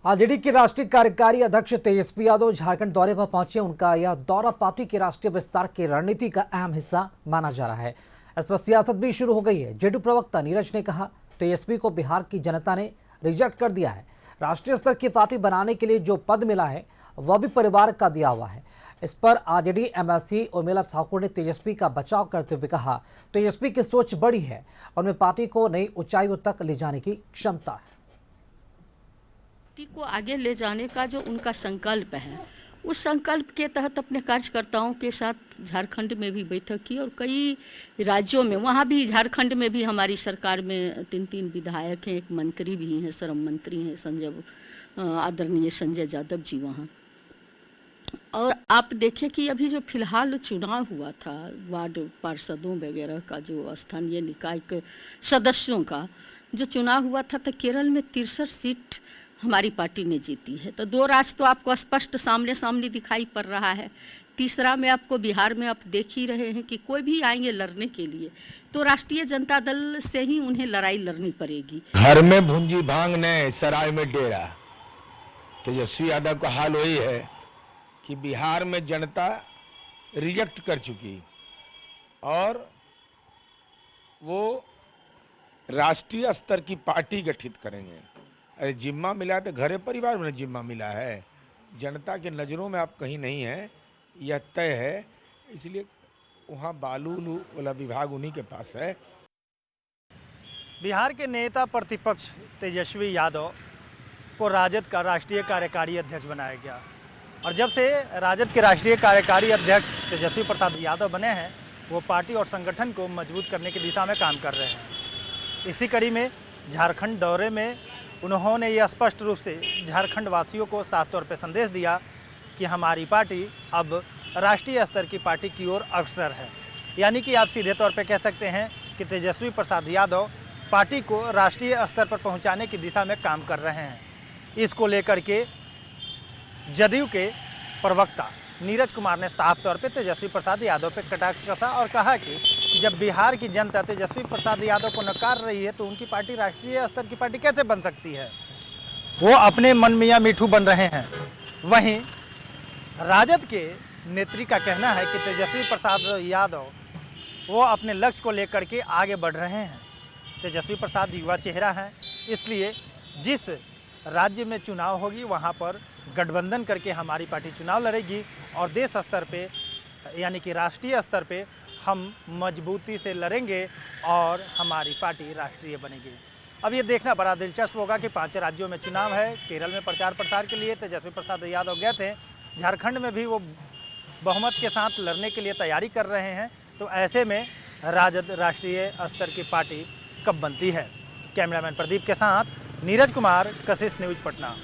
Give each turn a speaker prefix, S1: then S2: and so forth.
S1: RJD के राष्ट्रीय कार्यकारी अध्यक्ष तेजस्वी यादव झारखंड दौरे पर पहुंचे। उनका यह दौरा पार्टी के राष्ट्रीय विस्तार की रणनीति का अहम हिस्सा माना जा रहा है। इस पर सियासत भी शुरू हो गई है। जेडीयू प्रवक्ता नीरज ने कहा, तेजस्वी को बिहार की जनता ने रिजेक्ट कर दिया है। राष्ट्रीय स्तर की पार्टी बनाने के लिए जो पद मिला है वह भी परिवार का दिया हुआ है। इस पर आरजेडी एमएलसी उर्मिला ठाकुर ने तेजस्वी का बचाव करते हुए कहा, तेजस्वी की सोच बड़ी है और उनमें पार्टी को नई ऊंचाइयों तक ले जाने की क्षमता है।
S2: पार्टी को आगे ले जाने का जो उनका संकल्प है, उस संकल्प के तहत अपने कार्यकर्ताओं के साथ झारखंड में भी बैठक की और कई राज्यों में, वहाँ भी झारखंड में भी हमारी सरकार में 3 विधायक हैं, एक मंत्री भी हैं, श्रम मंत्री हैं आदरणीय संजय यादव जी वहाँ। और आप देखें कि अभी जो फिलहाल चुनाव हुआ था वार्ड पार्षदों वगैरह का, जो स्थानीय निकाय के सदस्यों का जो चुनाव हुआ था, तो केरल में 63 सीट हमारी पार्टी ने जीती है। तो 2 राज्य तो आपको स्पष्ट सामने सामने दिखाई पड़ रहा है। तीसरा में आपको बिहार में आप देख ही रहे हैं कि कोई भी आएंगे लड़ने के लिए तो राष्ट्रीय जनता दल से ही उन्हें लड़ाई लड़नी पड़ेगी।
S3: घर में भुंजी भांग ने सराय में डेरा। तेजस्वी यादव का हाल वही है कि बिहार में जनता रिजेक्ट कर चुकी और वो राष्ट्रीय स्तर की पार्टी गठित करेंगे। अरे जिम्मा मिला तो घरे परिवार में जिम्मा मिला है, जनता के नज़रों में आप कहीं नहीं है, यह तय है। इसलिए वहाँ बालू वाला विभाग उन्हीं के पास है।
S4: बिहार के नेता प्रतिपक्ष तेजस्वी यादव को राजद का राष्ट्रीय कार्यकारी अध्यक्ष बनाया गया और जब से राजद के राष्ट्रीय कार्यकारी अध्यक्ष तेजस्वी प्रसाद यादव बने हैं, वो पार्टी और संगठन को मजबूत करने की दिशा में काम कर रहे हैं। इसी कड़ी में झारखंड दौरे में उन्होंने यह स्पष्ट रूप से झारखंड वासियों को साफ तौर पर संदेश दिया कि हमारी पार्टी अब राष्ट्रीय स्तर की पार्टी की ओर अग्रसर है। यानी कि आप सीधे तौर पर कह सकते हैं कि तेजस्वी प्रसाद यादव पार्टी को राष्ट्रीय स्तर पर पहुंचाने की दिशा में काम कर रहे हैं। इसको लेकर के जदयू के प्रवक्ता नीरज कुमार ने साफ तौर पे तेजस्वी प्रसाद यादव पे कटाक्ष कसा और कहा कि जब बिहार की जनता तेजस्वी प्रसाद यादव को नकार रही है तो उनकी पार्टी राष्ट्रीय स्तर की पार्टी कैसे बन सकती है। वो अपने मन मियाँ मीठू बन रहे हैं। वहीं राजद के नेत्री का कहना है कि तेजस्वी प्रसाद यादव वो अपने लक्ष्य को लेकर के आगे बढ़ रहे हैं। तेजस्वी प्रसाद युवा चेहरा हैं, इसलिए जिस राज्य में चुनाव होगी वहाँ पर गठबंधन करके हमारी पार्टी चुनाव लड़ेगी और देश स्तर पे यानी कि राष्ट्रीय स्तर पे हम मजबूती से लड़ेंगे और हमारी पार्टी राष्ट्रीय बनेगी। अब ये देखना बड़ा दिलचस्प होगा कि 5 राज्यों में चुनाव है। केरल में प्रचार प्रसार के लिए तेजस्वी प्रसाद यादव गए थे, झारखंड में भी वो बहुमत के साथ लड़ने के लिए तैयारी कर रहे हैं। तो ऐसे में राजद राष्ट्रीय स्तर की पार्टी कब बनती है। कैमरामैन प्रदीप के साथ नीरज कुमार, कशिश न्यूज़, पटना।